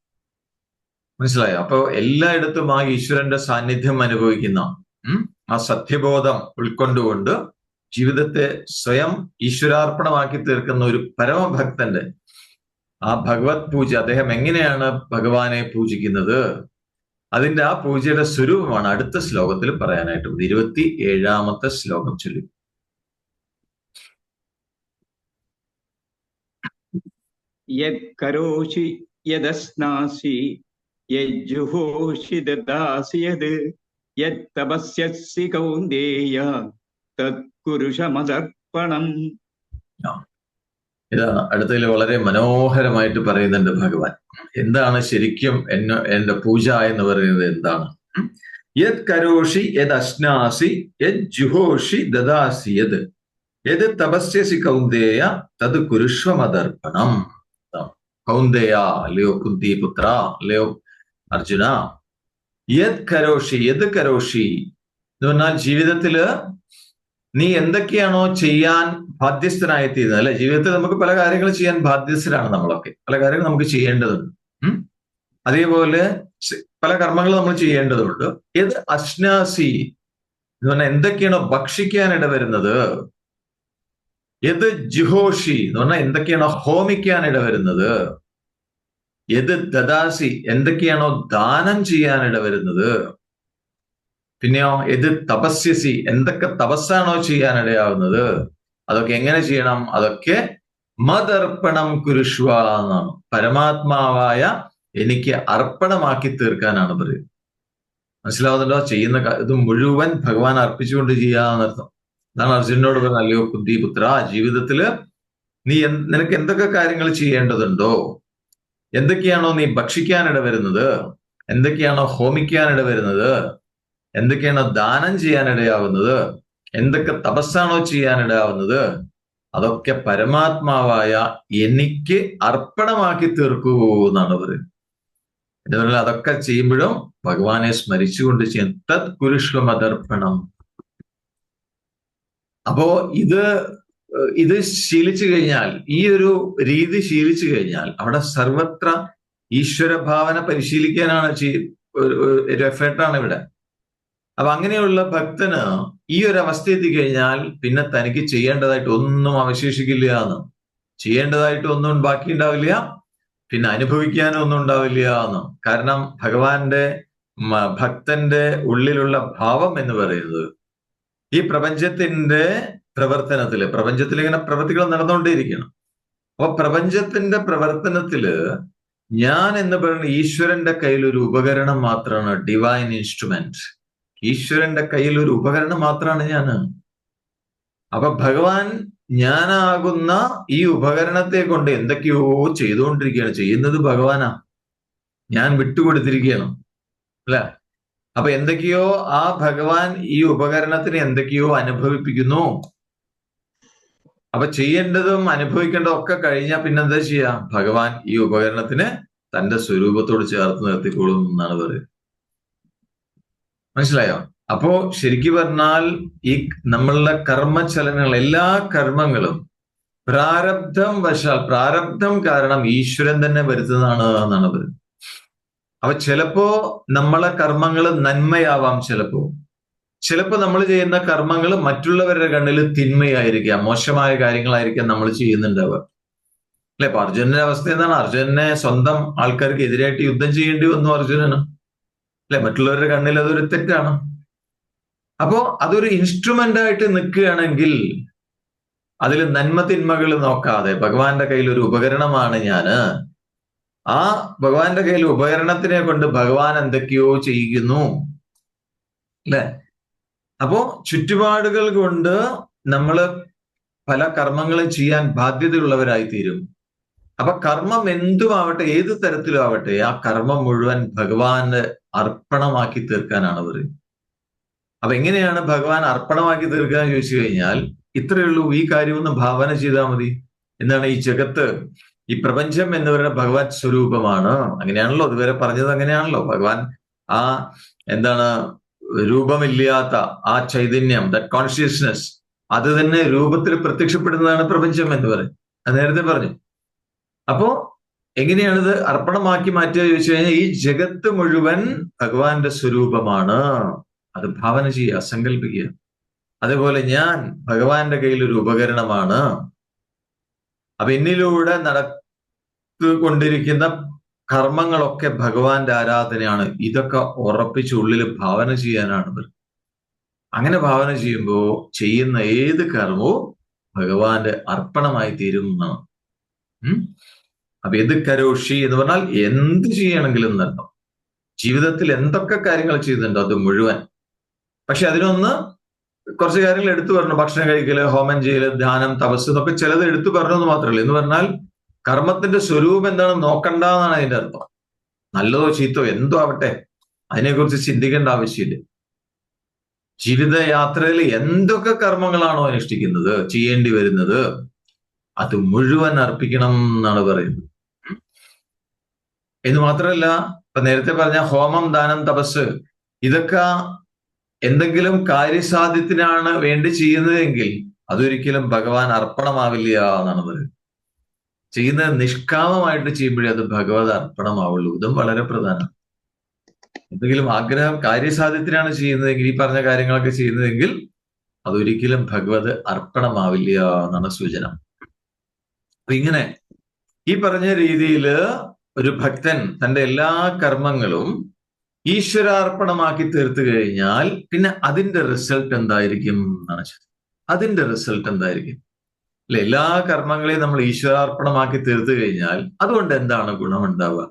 മനസ്സിലായോ? അപ്പൊ എല്ലായിടത്തും ആ ഈശ്വരന്റെ സാന്നിധ്യം അനുഭവിക്കുന്ന ആ സത്യബോധം ഉൾക്കൊണ്ടുകൊണ്ട് ജീവിതത്തെ സ്വയം ഈശ്വരാർപ്പണമാക്കി തീർക്കുന്ന ഒരു പരമഭക്തന്റെ ആ ഭഗവത് പൂജ, അദ്ദേഹം എങ്ങനെയാണ് ഭഗവാനെ പൂജിക്കുന്നത്, അതിന്റെ ആ പൂജയുടെ സ്വരൂപമാണ് അടുത്ത ശ്ലോകത്തിൽ പറയാനായിട്ട്. 27-ാമത്തെ ശ്ലോകം ചൊല്ലി. യത് കരോഷി യദസ്നാസി യജ്ജുഹോഷി ദദാസി യത് യത് തപസ്യസി കൗന്ദേയ തത് കുരുഷമദർപ്പണം. ഇതാണ് അടുത്തതിൽ വളരെ മനോഹരമായിട്ട് പറയുന്നുണ്ട് ഭഗവാൻ. എന്താണ് ശരിക്കും എന്റെ പൂജ എന്ന് പറയുന്നത് എന്താണ്? യത് കരോഷി യത് അശ്നാസി യത് ജുഹോഷി ദദാസി യത് യത് തപസ്യസി കൗന്ദേയ തത് കുരുഷ്വമദർപ്പണം. കൗന്ദേയ, അല്ലയോ കുന്തിപുത്ര, അല്ലയോ അർജുന, യത് കരോഷി, യത് കരോഷി എന്ന് പറഞ്ഞാൽ ജീവിതത്തില് നീ എന്തൊക്കെയാണോ ചെയ്യാൻ ബാധ്യസ്ഥനായിത്തീരുന്നത്, അല്ലെ? ജീവിതത്തിൽ നമുക്ക് പല കാര്യങ്ങൾ ചെയ്യാൻ ബാധ്യസ്ഥരാണ് നമ്മളൊക്കെ, പല കാര്യങ്ങൾ നമുക്ക് ചെയ്യേണ്ടതുണ്ട്. അതേപോലെ പല കർമ്മങ്ങൾ നമ്മൾ ചെയ്യേണ്ടതുണ്ട്. ഏത് അശ്നാസി എന്ന് പറഞ്ഞാൽ എന്തൊക്കെയാണോ ഭക്ഷിക്കാൻ ഇടവരുന്നത്, ഏത് ജുഹോഷി എന്ന് പറഞ്ഞാൽ എന്തൊക്കെയാണോ ഹോമിക്കാൻ ഇടവരുന്നത്, ഏത് ദദാസി എന്തൊക്കെയാണോ ദാനം ചെയ്യാൻ ഇടവരുന്നത്, പിന്നെയോ ഏത് തപസ്യസി എന്തൊക്കെ തപസ്സാണോ ചെയ്യാനിടയാവുന്നത്, അതൊക്കെ എങ്ങനെ ചെയ്യണം? അതൊക്കെ മദർപ്പണം കുരുഷ്വ എന്നാണ്. പരമാത്മാവായ എനിക്ക് അർപ്പണമാക്കി തീർക്കാനാണ് പറയുന്നത്. മനസ്സിലാവുന്നുണ്ടോ? ചെയ്യുന്ന ഇത് മുഴുവൻ ഭഗവാൻ അർപ്പിച്ചുകൊണ്ട് ചെയ്യാന്നർത്ഥം. അതാണ് അർജുനോട് പറഞ്ഞ, അല്ലയോ കുന്തിപുത്ര, ജീവിതത്തില് നീ നിനക്ക് എന്തൊക്കെ കാര്യങ്ങൾ ചെയ്യേണ്ടതുണ്ടോ, എന്തൊക്കെയാണോ നീ ഭക്ഷിക്കാനിട വരുന്നത്, എന്തൊക്കെയാണോ ഹോമിക്കാനിട വരുന്നത്, എന്തൊക്കെയാണോ ദാനം ചെയ്യാനിടയാവുന്നത്, എന്തൊക്കെ തപസ്സാണോ ചെയ്യാനിടയാവുന്നത്, അതൊക്കെ പരമാത്മാവായ എനിക്ക് അർപ്പണമാക്കി തീർക്കൂ എന്നാണ് പറയുന്നത്. എന്ന് പറഞ്ഞാൽ അതൊക്കെ ചെയ്യുമ്പോഴും ഭഗവാനെ സ്മരിച്ചുകൊണ്ട് ചെയ്യാൻ തത് കുരുഷ്വമദർപ്പണം. അപ്പോ ഇത് ശീലിച്ചു കഴിഞ്ഞാൽ, ഈ ഒരു രീതി ശീലിച്ചു കഴിഞ്ഞാൽ അവിടെ സർവത്ര ഈശ്വരഭാവന പരിശീലിക്കാനാണ് ഒരു എഫേർട്ടാണ് ഇവിടെ. അപ്പൊ അങ്ങനെയുള്ള ഭക്തന് ഈ ഒരു അവസ്ഥ എത്തിക്കഴിഞ്ഞാൽ പിന്നെ തനിക്ക് ചെയ്യേണ്ടതായിട്ട് ഒന്നും അവശേഷിക്കില്ല എന്ന്, ചെയ്യേണ്ടതായിട്ട് ഒന്നും ബാക്കി ഉണ്ടാവില്ല, പിന്നെ അനുഭവിക്കാനും ഒന്നും ഉണ്ടാവില്ല എന്ന്. കാരണം ഭഗവാന്റെ ഭക്തന്റെ ഉള്ളിലുള്ള ഭാവം എന്ന് പറയുന്നത് ഈ പ്രപഞ്ചത്തിന്റെ പ്രപഞ്ചത്തിൽ ഇങ്ങനെ പ്രവൃത്തികൾ നടന്നുകൊണ്ടേയിരിക്കണം. അപ്പൊ പ്രപഞ്ചത്തിന്റെ പ്രവർത്തനത്തില് ഞാൻ എന്ന് പറയുന്ന ഈശ്വരന്റെ കയ്യിൽ ഒരു ഉപകരണം മാത്രമാണ്, ഡിവൈൻ ഇൻസ്ട്രുമെന്റ്. ഈശ്വരന്റെ കയ്യിൽ ഒരു ഉപകരണം മാത്രമാണ് ഞാന്. അപ്പൊ ഭഗവാൻ ഞാനാകുന്ന ഈ ഉപകരണത്തെ കൊണ്ട് എന്തൊക്കെയോ ചെയ്തുകൊണ്ടിരിക്കുകയാണ്. ചെയ്യുന്നത് ഭഗവാനാ, ഞാൻ വിട്ടുകൊടുത്തിരിക്കുകയാണ്, അല്ലെ? അപ്പൊ എന്തൊക്കെയോ ആ ഭഗവാൻ ഈ ഉപകരണത്തിന് എന്തൊക്കെയോ അനുഭവിപ്പിക്കുന്നു. അപ്പൊ ചെയ്യേണ്ടതും അനുഭവിക്കേണ്ടതും ഒക്കെ കഴിഞ്ഞാൽ പിന്നെന്താ ചെയ്യാ? ഭഗവാൻ ഈ ഉപകരണത്തിന് തന്റെ സ്വരൂപത്തോട് ചേർത്ത് നിർത്തിക്കോളും എന്നാണ് പറയുന്നത്. മനസ്സിലായോ? അപ്പോ ശരിക്കും പറഞ്ഞാൽ ഈ നമ്മളുടെ കർമ്മചലനങ്ങൾ, എല്ലാ കർമ്മങ്ങളും പ്രാരബ്ധം കാരണം ഈശ്വരൻ തന്നെ വരുത്തുന്നതാണ് എന്നാണ് പറയുന്നത്. അപ്പൊ ചിലപ്പോ നമ്മളെ കർമ്മങ്ങൾ നന്മയാവാം, ചിലപ്പോ നമ്മൾ ചെയ്യുന്ന കർമ്മങ്ങൾ മറ്റുള്ളവരുടെ കണ്ണിൽ തിന്മയായിരിക്കാം, മോശമായ കാര്യങ്ങളായിരിക്കാം നമ്മൾ ചെയ്യുന്നുണ്ടാവുക, അല്ലെ? ഇപ്പൊ അർജുനന്റെ അവസ്ഥ എന്താണ്? അർജുനനെ സ്വന്തം ആൾക്കാർക്ക് എതിരായിട്ട് യുദ്ധം ചെയ്യേണ്ടി വന്നു അർജുനന്, അല്ലെ? മറ്റുള്ളവരുടെ കണ്ണിൽ അതൊരു തെറ്റാണ്. അപ്പോ അതൊരു ഇൻസ്ട്രുമെന്റ് ആയിട്ട് നിൽക്കുകയാണെങ്കിൽ അതിൽ നന്മ തിന്മകൾ നോക്കാതെ ഭഗവാന്റെ കയ്യിൽ ഒരു ഉപകരണമാണ് ഞാന്, ആ ഭഗവാന്റെ കയ്യിൽ ഉപകരണത്തിനെ കൊണ്ട് ഭഗവാൻ എന്തൊക്കെയോ ചെയ്യിക്കുന്നു, അല്ലെ? അപ്പോ ചുറ്റുപാടുകൾ കൊണ്ട് നമ്മള് പല കർമ്മങ്ങളും ചെയ്യാൻ ബാധ്യതയുള്ളവരായി തീരും. അപ്പൊ കർമ്മം എന്തുമാവട്ടെ, ഏത് തരത്തിലും ആവട്ടെ, ആ കർമ്മം മുഴുവൻ ഭഗവാന് അർപ്പണമാക്കി തീർക്കാനാണ് പറയുന്നത്. അപ്പൊ എങ്ങനെയാണ് ഭഗവാൻ അർപ്പണമാക്കി തീർക്കുക എന്ന് ചോദിച്ചു കഴിഞ്ഞാൽ ഇത്രയേ ഉള്ളൂ. ഈ കാര്യം ഒന്ന് ഭാവന ചെയ്താൽ മതി. എന്താണ് ഈ ജഗത്ത്, ഈ പ്രപഞ്ചം എന്ന് പറയുന്ന ഭഗവത് സ്വരൂപമാണ്. അങ്ങനെയാണല്ലോ ഇതുവരെ പറഞ്ഞത്, അങ്ങനെയാണല്ലോ. ഭഗവാൻ ആ എന്താണ് രൂപമില്ലാത്ത ആ ചൈതന്യം, ദാറ്റ് കോൺഷ്യസ്നെസ്, അത് തന്നെ രൂപത്തിൽ പ്രത്യക്ഷപ്പെടുന്നതാണ് പ്രപഞ്ചം എന്ന് പറയും. അത് നേരത്തെ പറഞ്ഞു. അപ്പോ എങ്ങനെയാണിത് അർപ്പണമാക്കി മാറ്റുക ചോദിച്ചു കഴിഞ്ഞാൽ ഈ ജഗത്ത് മുഴുവൻ ഭഗവാന്റെ സ്വരൂപമാണ്. അത് ഭാവന ചെയ്യുക, സങ്കല്പിക്കുക. അതേപോലെ ഞാൻ ഭഗവാന്റെ കയ്യിൽ ഒരു ഉപകരണമാണ്. അപ്പൊ എന്നിലൂടെ നടത്തിക്കൊണ്ടിരിക്കുന്ന കർമ്മങ്ങളൊക്കെ ഭഗവാന്റെ ആരാധനയാണ്. ഇതൊക്കെ ഉറപ്പിച്ച് ഉള്ളിൽ ഭാവന ചെയ്യാനാണ്. അങ്ങനെ ഭാവന ചെയ്യുമ്പോൾ ചെയ്യുന്ന ഏത് കർമ്മവും ഭഗവാന്റെ അർപ്പണമായി തീരും എന്നാണ്. അപ്പൊ ഇത് കരോഷി എന്ന് പറഞ്ഞാൽ എന്ത് ചെയ്യണമെങ്കിലും എന്നർത്ഥം. ജീവിതത്തിൽ എന്തൊക്കെ കാര്യങ്ങൾ ചെയ്യുന്നുണ്ടോ അത് മുഴുവൻ. പക്ഷെ അതിനൊന്ന് കുറച്ച് കാര്യങ്ങൾ എടുത്തു പറഞ്ഞു. ഭക്ഷണം കഴിക്കല്, ഹോമം ചെയ്യല്, ധ്യാനം, തപസ് എന്നൊക്കെ ചിലത് എടുത്തു പറഞ്ഞു എന്ന് മാത്രമല്ല. എന്ന് പറഞ്ഞാൽ കർമ്മത്തിന്റെ സ്വരൂപം എന്താണെന്ന് നോക്കണ്ട എന്നാണ് അതിന്റെ അർത്ഥം. നല്ലതോ ചീത്തോ എന്തോ ആവട്ടെ, അതിനെക്കുറിച്ച് ചിന്തിക്കേണ്ട ആവശ്യമില്ല. ജീവിതയാത്രയിൽ എന്തൊക്കെ കർമ്മങ്ങളാണോ അനുഷ്ഠിക്കുന്നത്, ചെയ്യേണ്ടി വരുന്നത്, അത് മുഴുവൻ അർപ്പിക്കണം എന്നാണ് പറയുന്നത്. എന്ന് മാത്രമല്ല, ഇപ്പൊ നേരത്തെ പറഞ്ഞ ഹോമം, ദാനം, തപസ് ഇതൊക്കെ എന്തെങ്കിലും കാര്യസാധ്യത്തിനാണ് വേണ്ടി ചെയ്യുന്നതെങ്കിൽ അതൊരിക്കലും ഭഗവാൻ അർപ്പണമാവില്ല എന്നാണ് പറയുന്നത്. ചെയ്യുന്നത് നിഷ്കാമമായിട്ട് ചെയ്യുമ്പോഴേ അത് ഭഗവത് അർപ്പണമാവുള്ളൂ. ഇതും വളരെ പ്രധാനമാണ്. എന്തെങ്കിലും ആഗ്രഹം കാര്യസാധ്യത്തിനാണ് ചെയ്യുന്നതെങ്കിൽ, ഈ പറഞ്ഞ കാര്യങ്ങളൊക്കെ ചെയ്യുന്നതെങ്കിൽ അതൊരിക്കലും ഭഗവത് അർപ്പണമാവില്ല എന്നാണ് സൂചന. അപ്പൊ ഇങ്ങനെ ഈ പറഞ്ഞ രീതിയിൽ ഒരു ഭക്തൻ തന്റെ എല്ലാ കർമ്മങ്ങളും ഈശ്വരാർപ്പണമാക്കി തീർത്തു കഴിഞ്ഞാൽ പിന്നെ അതിന്റെ റിസൾട്ട് എന്തായിരിക്കും എന്നാണ് ചോദിച്ചത്. അതിന്റെ റിസൾട്ട് എന്തായിരിക്കും? അല്ലെ, എല്ലാ കർമ്മങ്ങളെയും നമ്മൾ ഈശ്വരാർപ്പണമാക്കി തീർത്തു കഴിഞ്ഞാൽ അതുകൊണ്ട് എന്താണ് ഗുണമുണ്ടാവുക?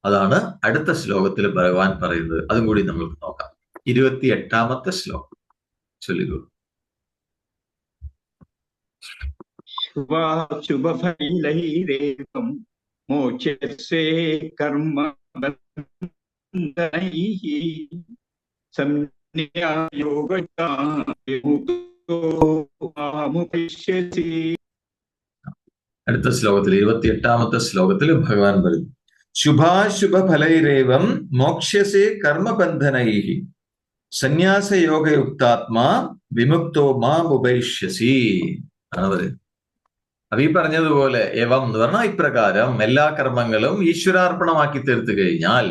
അതാണ് അടുത്ത ശ്ലോകത്തിൽ ഭഗവാൻ പറയുന്നത്. അതും കൂടി നമുക്ക് നോക്കാം. 28ാമത്തെ ശ്ലോകം ചൊല്ലിക്കോളൂ. ശുഭാശുഭഫലൈരേവം മോക്ഷ്യസേ കർമ്മ ബന്ധനൈഃ സംന്യാസയോഗാ വിമുക്തോ മാമുപശ്യസി. അടുത്ത ശ്ലോകത്തിൽ 28ാമത്തെ ശ്ലോകത്തിൽ ഭഗവാൻ പറയുന്നു, ശുഭാശുഭ ഫലൈരേവം മോക്ഷ്യസേ കർമ്മബന്ധനൈഃ സന്യാസയോഗയുക്താത്മാ വിമുക്തോ മാമുപൈഷ്യസി ആണ് പറയുന്നത്. അപ്പൊ ഈ പറഞ്ഞതുപോലെ ഏവം എന്ന് പറഞ്ഞാൽ ഇപ്രകാരം എല്ലാ കർമ്മങ്ങളും ഈശ്വരാർപ്പണമാക്കി തീർത്തു കഴിഞ്ഞാൽ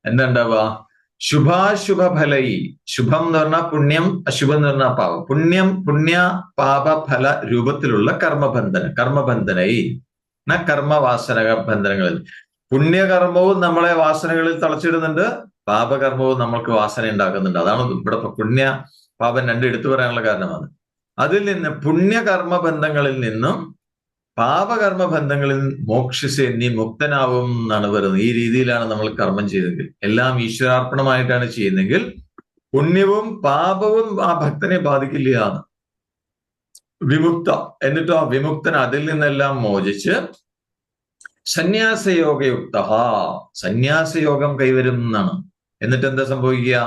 എന്തുണ്ടാവുക? ശുഭാശുഭ ഫലൈ. ശുഭം എന്ന് പറഞ്ഞാൽ പുണ്യം, അശുഭം എന്ന് പറഞ്ഞാൽ പാപം. പുണ്യ പാപ ഫല രൂപത്തിലുള്ള കർമ്മബന്ധനൈ കർമ്മവാസന ബന്ധനങ്ങളിൽ. പുണ്യകർമ്മവും നമ്മളെ വാസനകളിൽ തളച്ചിടുന്നുണ്ട്, പാപകർമ്മവും നമ്മൾക്ക് വാസന ഉണ്ടാക്കുന്നുണ്ട്. അതാണ് ഇവിടെ പുണ്യ പാപം രണ്ടും എടുത്തു പറയാനുള്ള കാരണമാണ്. അതിൽ നിന്ന് പുണ്യകർമ്മ ബന്ധങ്ങളിൽ നിന്നും പാപകർമ്മ ബന്ധങ്ങളിൽ മോക്ഷസെ നീ മുക്തനാവും എന്നാണ് പറയുന്നത്. ഈ രീതിയിലാണ് നമ്മൾ കർമ്മം ചെയ്തെങ്കിൽ, എല്ലാം ഈശ്വരാർപ്പണമായിട്ടാണ് ചെയ്യുന്നെങ്കിൽ പുണ്യവും പാപവും ആ ഭക്തനെ ബാധിക്കില്ല എന്ന്. വിമുക്ത, എന്നിട്ടോ ആ വിമുക്തൻ അതിൽ നിന്നെല്ലാം മോചിച്ച് സന്യാസയോഗയുക്ത, സന്യാസയോഗം കൈവരും എന്നാണ്. എന്നിട്ട് എന്താ സംഭവിക്കുക?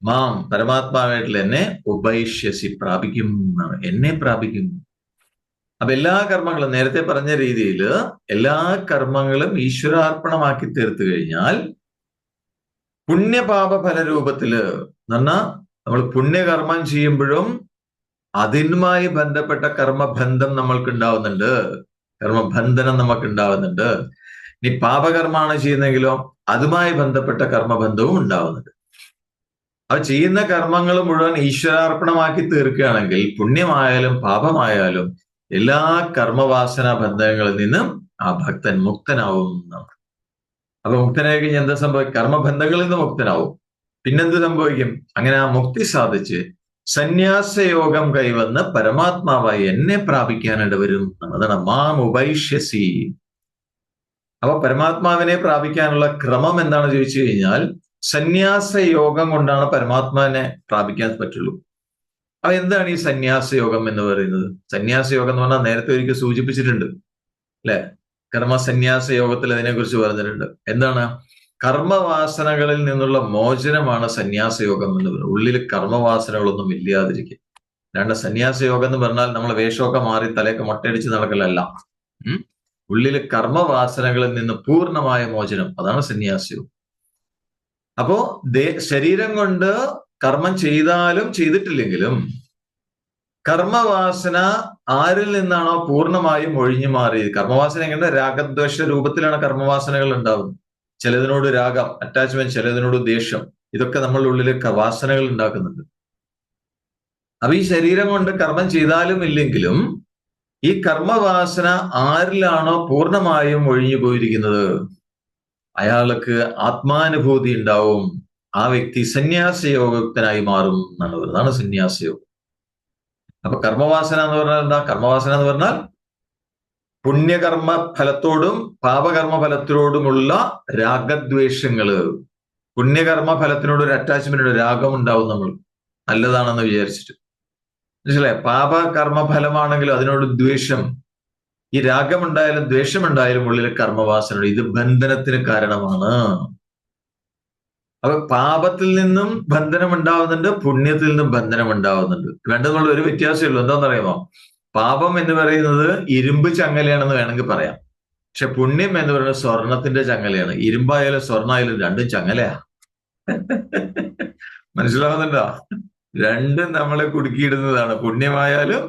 മാം പരമാത്മാവായിട്ടുള്ള എന്നെ ഉപൈഷ്യസി പ്രാപിക്കും എന്നാണ്, എന്നെ പ്രാപിക്കും. അപ്പൊ എല്ലാ കർമ്മങ്ങളും നേരത്തെ പറഞ്ഞ രീതിയിൽ എല്ലാ കർമ്മങ്ങളും ഈശ്വരാർപ്പണമാക്കി തീർത്തു കഴിഞ്ഞാൽ പുണ്യപാപ ഫലരൂപത്തില് എന്ന് പറഞ്ഞാൽ നമ്മൾ പുണ്യകർമ്മം ചെയ്യുമ്പോഴും അതിനുമായി ബന്ധപ്പെട്ട കർമ്മബന്ധം നമ്മൾക്ക് ഉണ്ടാവുന്നുണ്ട്, കർമ്മബന്ധനം നമുക്ക് ഉണ്ടാവുന്നുണ്ട്. ഇനി പാപകർമ്മമാണ് ചെയ്യുന്നെങ്കിലോ അതുമായി ബന്ധപ്പെട്ട കർമ്മബന്ധവും ഉണ്ടാവുന്നുണ്ട്. അത് ചെയ്യുന്ന കർമ്മങ്ങൾ മുഴുവൻ ഈശ്വരാർപ്പണമാക്കി തീർക്കുകയാണെങ്കിൽ പുണ്യമായാലും പാപമായാലും എല്ലാ കർമ്മവാസന ബന്ധങ്ങളിൽ നിന്നും ആ ഭക്തൻ മുക്തനാവും എന്നാണ്. അപ്പൊ മുക്തനായി കഴിഞ്ഞാൽ എന്താ സംഭവിക്കും? കർമ്മബന്ധങ്ങളിൽ നിന്ന് മുക്തനാവും. പിന്നെന്ത് സംഭവിക്കും? അങ്ങനെ ആ മുക്തി സാധിച്ച് സന്യാസയോഗം കൈവന്ന് പരമാത്മാവായി എന്നെ പ്രാപിക്കാനിട വരും. അതാണ് മാം ഉപൈഷ്യസി. അപ്പൊ പരമാത്മാവിനെ പ്രാപിക്കാനുള്ള ക്രമം എന്താണ് ചോദിച്ചു കഴിഞ്ഞാൽ സന്യാസയോഗം കൊണ്ടാണ് പരമാത്മാവിനെ പ്രാപിക്കാൻ പറ്റുള്ളൂ. അപ്പൊ എന്താണ് ഈ സന്യാസയോഗം എന്ന് പറയുന്നത്? സന്യാസയോഗം എന്ന് പറഞ്ഞാൽ നേരത്തെ ഒരിക്കൽ സൂചിപ്പിച്ചിട്ടുണ്ട് അല്ലെ, കർമ്മസന്യാസ യോഗത്തിൽ അതിനെക്കുറിച്ച് പറഞ്ഞിട്ടുണ്ട്. എന്താണ്? കർമ്മവാസനകളിൽ നിന്നുള്ള മോചനമാണ് സന്യാസയോഗം എന്ന് പറയുന്നത്. ഉള്ളിൽ കർമ്മവാസനകളൊന്നും ഇല്ലാതിരിക്കും. അല്ലാണ്ട് സന്യാസയോഗം എന്ന് പറഞ്ഞാൽ നമ്മൾ വേഷമൊക്കെ മാറി തലയൊക്കെ മൊട്ടയടിച്ച് നടക്കലല്ല. ഉള്ളിൽ കർമ്മവാസനകളിൽ നിന്ന് പൂർണ്ണമായ മോചനം, അതാണ് സന്യാസയോഗം. അപ്പോ ശരീരം കൊണ്ട് കർമ്മം ചെയ്താലും ചെയ്തിട്ടില്ലെങ്കിലും കർമ്മവാസന ആരിൽ നിന്നാണോ പൂർണ്ണമായും ഒഴിഞ്ഞു മാറിയത്. കർമ്മവാസന എങ്ങനെ? രാഗദ്വേഷ രൂപത്തിലാണ് കർമ്മവാസനകൾ ഉണ്ടാവുന്നത്. ചിലതിനോട് രാഗം, അറ്റാച്ച്മെന്റ്, ചിലതിനോട് ദേഷ്യം, ഇതൊക്കെ നമ്മളുടെ ഉള്ളിൽ വാസനകൾ ഉണ്ടാക്കുന്നുണ്ട്. അപ്പൊ ഈ ശരീരം കൊണ്ട് കർമ്മം ചെയ്താലും ഇല്ലെങ്കിലും ഈ കർമ്മവാസന ആരിലാണോ പൂർണ്ണമായും ഒഴിഞ്ഞു പോയിരിക്കുന്നത് അയാൾക്ക് ആത്മാനുഭൂതി ഉണ്ടാവും. ആ വ്യക്തി സന്യാസയോഗയുക്തനായി മാറും എന്നാണ് പറയുന്നത്. അതാണ് സന്യാസയോഗം. അപ്പൊ കർമ്മവാസന എന്ന് പറഞ്ഞാൽ എന്താ? കർമ്മവാസന എന്ന് പറഞ്ഞാൽ പുണ്യകർമ്മ ഫലത്തോടും പാപകർമ്മ ഫലത്തോടുമുള്ള രാഗദ്വേഷങ്ങള്. പുണ്യകർമ്മ ഫലത്തിനോട് ഒരു അറ്റാച്ച്മെന്റ്, രാഗം ഉണ്ടാവും നമ്മൾ, നല്ലതാണെന്ന് വിചാരിച്ചിട്ട്. മനസ്സിലായി? പാപകർമ്മ ഫലമാണെങ്കിലും അതിനോട് ദ്വേഷം. ഈ രാഗമുണ്ടായാലും ദ്വേഷമുണ്ടായാലും ഉള്ളിൽ കർമ്മവാസന, ഇത് ബന്ധനത്തിന് കാരണമാണ്. അപ്പൊ പാപത്തിൽ നിന്നും ബന്ധനം ഉണ്ടാവുന്നുണ്ട്, പുണ്യത്തിൽ നിന്നും ബന്ധനം ഉണ്ടാവുന്നുണ്ട്. രണ്ടുമുള്ള ഒരു വ്യത്യാസമേ ഉള്ളൂ. എന്താണെന്ന് അറിയാമോ? പാപം എന്ന് പറയുന്നത് ഇരുമ്പ് ചങ്ങലയാണെന്ന് വേണമെങ്കിൽ പറയാം. പക്ഷെ പുണ്യം എന്ന് പറയുന്നത് സ്വർണത്തിന്റെ ചങ്ങലയാണ്. ഇരുമ്പായാലും സ്വർണ്ണമായാലും രണ്ടും ചങ്ങലയാ. മനസ്സിലാവുന്നുണ്ടോ? രണ്ടും നമ്മളെ കുടുക്കിയിടുന്നതാണ്. പുണ്യമായാലും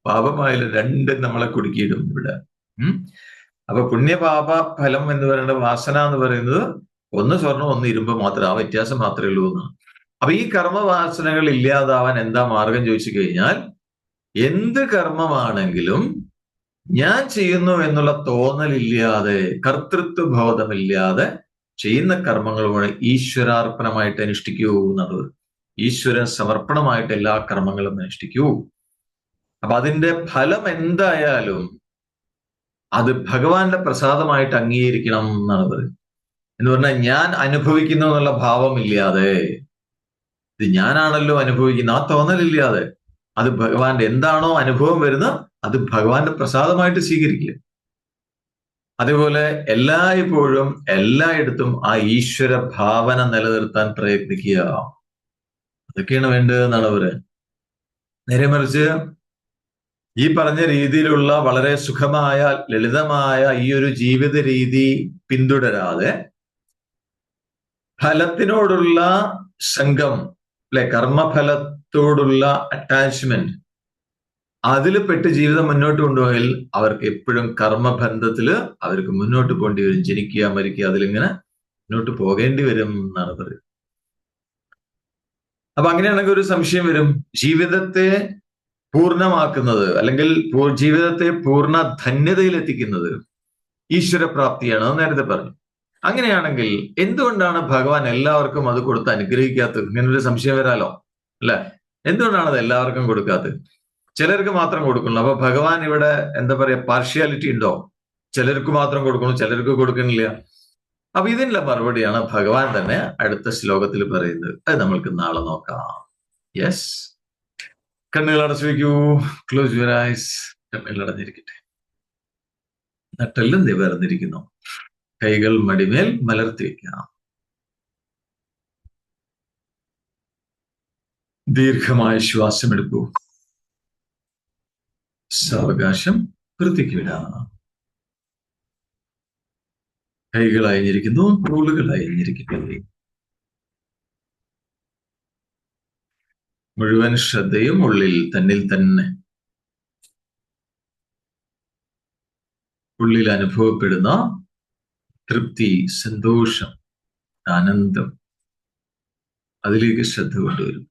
പാപമായാലും രണ്ടും നമ്മളെ കുടുക്കിയിടും ഇവിടെ. അപ്പൊ പുണ്യപാപ ഫലം എന്ന് പറയുന്നത്, വാസന എന്ന് പറയുന്നത് ഒന്ന് സ്വർണം ഒന്ന് ഇരുമ്പ് മാത്രം, ആ വ്യത്യാസം മാത്രമേ ഉള്ളൂ എന്നാണ്. അപ്പൊ ഈ കർമ്മവാസനകൾ ഇല്ലാതാവാൻ എന്താ മാർഗം ചോദിച്ചു കഴിഞ്ഞാൽ, എന്ത് കർമ്മമാണെങ്കിലും ഞാൻ ചെയ്യുന്നു എന്നുള്ള തോന്നലില്ലാതെ, കർത്തൃത്വ ബോധമില്ലാതെ ചെയ്യുന്ന കർമ്മങ്ങളുമാണ് ഈശ്വരാർപ്പണമായിട്ട് അനുഷ്ഠിക്കൂ എന്നുള്ളത്. ഈശ്വര സമർപ്പണമായിട്ട് എല്ലാ കർമ്മങ്ങളും അനുഷ്ഠിക്കൂ. അപ്പൊ അതിന്റെ ഫലം എന്തായാലും അത് ഭഗവാന്റെ പ്രസാദമായിട്ട് അംഗീകരിക്കണം എന്നാണ് പറയുന്നത്. എന്ന് പറഞ്ഞാൽ ഞാൻ അനുഭവിക്കുന്നു എന്നുള്ള ഭാവമില്ലാതെ, ഇത് ഞാനാണല്ലോ അനുഭവിക്കുന്ന ആ തോന്നലില്ലാതെ, അത് ഭഗവാന്റെ എന്താണോ അനുഭവം വരുന്നത് അത് ഭഗവാന്റെ പ്രസാദമായിട്ട് സ്വീകരിക്കുക. അതേപോലെ എല്ലായ്പ്പോഴും എല്ലായിടത്തും ആ ഈശ്വര ഭാവന നിലനിർത്താൻ പ്രയത്നിക്കുക. അതൊക്കെയാണ് വേണ്ടതെന്നാണ് പറയുന്നത്. നേരെ മറിച്ച് ഈ പറഞ്ഞ രീതിയിലുള്ള വളരെ സുഖമായ ലളിതമായ ഈ ഒരു ജീവിത രീതി പിന്തുടരാതെ ഫലത്തിനോടുള്ള സംഘം, അല്ലെ, കർമ്മഫലത്തോടുള്ള അറ്റാച്ച്മെന്റ്, അതിൽ പെട്ട് ജീവിതം മുന്നോട്ട് കൊണ്ടുപോയാൽ അവർക്ക് എപ്പോഴും കർമ്മബന്ധത്തില് അവർക്ക് മുന്നോട്ട് പോകേണ്ടി വരും. ജനിക്കുക, മരിക്കുക, അതിലിങ്ങനെ മുന്നോട്ട് പോകേണ്ടി വരും എന്നാണ് പറയുന്നത്. അപ്പൊ അങ്ങനെയാണെങ്കിൽ ഒരു സംശയം വരും, ജീവിതത്തെ പൂർണ്ണമാക്കുന്നത് അല്ലെങ്കിൽ ജീവിതത്തെ പൂർണ്ണ ധന്യതയിൽ എത്തിക്കുന്നത് ഈശ്വരപ്രാപ്തിയാണ് നേരത്തെ പറഞ്ഞു. അങ്ങനെയാണെങ്കിൽ എന്തുകൊണ്ടാണ് ഭഗവാൻ എല്ലാവർക്കും അത് കൊടുത്ത് അനുഗ്രഹിക്കാത്തത്? ഇങ്ങനൊരു സംശയം വരാലോ, അല്ലെ? എന്തുകൊണ്ടാണ് അത് എല്ലാവർക്കും കൊടുക്കാത്തത്? ചിലർക്ക് മാത്രം കൊടുക്കുന്നു. അപ്പൊ ഭഗവാൻ ഇവിടെ എന്താ പറയാ, പാർഷ്യാലിറ്റി ഉണ്ടോ? ചിലർക്ക് മാത്രം കൊടുക്കുന്നു, ചിലർക്ക് കൊടുക്കുന്നില്ല. അപ്പൊ ഇതിനുള്ള മറുപടിയാണ് ഭഗവാൻ തന്നെ അടുത്ത ശ്ലോകത്തിൽ പറയുന്നത്. അത് നമ്മൾക്ക് നാളെ നോക്കാം. യെസ്, കണ്ണുകൾ അടച്ചു വയ്ക്കൂ. Close your eyes. കണ്ണുകൾ അടഞ്ഞിരിക്കട്ടെ. നട്ടെല്ലാം നിവർന്നിരിക്കുന്നു. കൈകൾ മടിമേൽ മലർത്തി വയ്ക്കാം. ദീർഘമായ ശ്വാസം എടുക്കൂ. സാവകാശം വൃത്തിക്ക് വിടാം. കൈകൾ അയഞ്ഞിരിക്കുന്നു, തോളുകൾ അയഞ്ഞിരിക്കട്ടെ. മുഴുവൻ ശ്രദ്ധയും ഉള്ളിൽ തന്നിൽ തന്നെ, ഉള്ളിൽ അനുഭവപ്പെടുന്ന തൃപ്തി, സന്തോഷം, ആനന്ദം, അതിലേക്ക് ശ്രദ്ധ കൊണ്ടുവരും.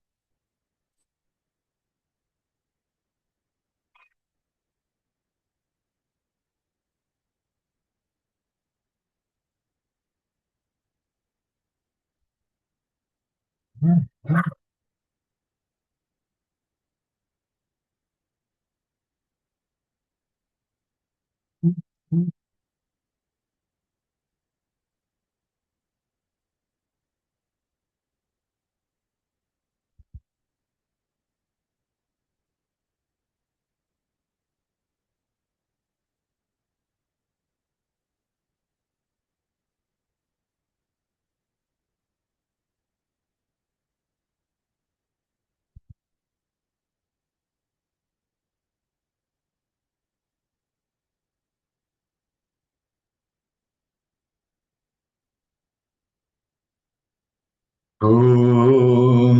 ഓം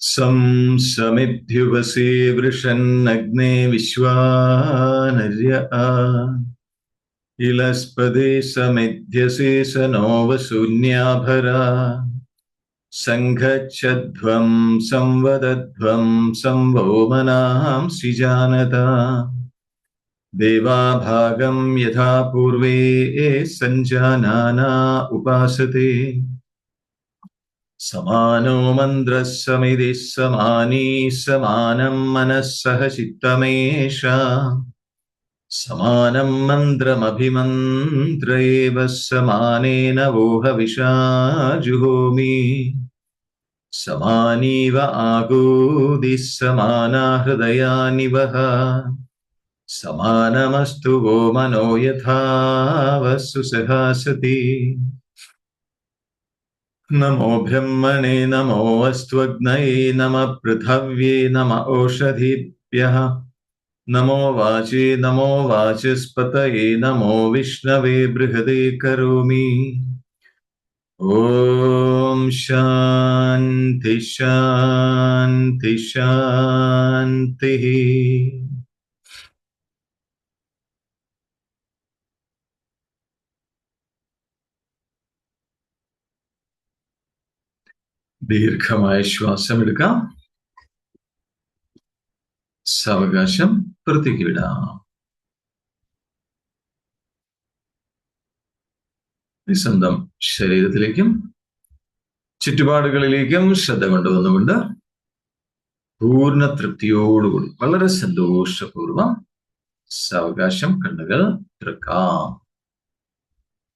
സം സമിദ്ധ്യുവസേ വൃഷന്നഗ്നേ വിശ്വാനര്യ ഇലസ്പദേ സമിധ്യസേ വസൂന്യാഭരാ സംഘച്ഛധ്വം സംവദധ്വം സംവോമനാംസി ജാനതാ ദേവാഭാഗം യഥാ പൂർവേ സഞ്ജാനാനാ ഉപാസതേ സമാനോ മന്ത്രഃ സമിതിഃ സമാനീ സമാനം മനഃ സഹ ചിത്തമേഷ സമാനം മന്ത്രമഭിമന്ത്ര ഏവ സമാനേന വോഹവിഷാ ജുഹോമി. സമാനീവ ആഗോദിഃ സമാനാ ഹൃദയാനിവഹ. സമാനമസ്തു വോ മനോ യഥാ വസ്തു സഹാസതി. നമോ ബ്രഹ്മണേ നമോ അസ്ത്വഗ്നയേ നമ പൃഥവ്യേ നമ ഓഷധീഭ്യഃ. നമോ വാചേ നമോ വാചസ്പതയേ നമോ വിഷ്ണവേ ബൃഹദേ കരോമി. ഓം ശാന്തി ശാന്തി ശാന്തി. ദീർഘമായ ശ്വാസം എടുക്കാം. സാവകാശം പുറത്തേക്ക് വിടാം. സ്വന്തം ശരീരത്തിലേക്കും ചുറ്റുപാടുകളിലേക്കും ശ്രദ്ധ കൊണ്ടുവന്നുകൊണ്ട് പൂർണ്ണ തൃപ്തിയോടുകൂടി വളരെ സന്തോഷപൂർവം സാവകാശം കണ്ണുകൾ തുറക്കാം.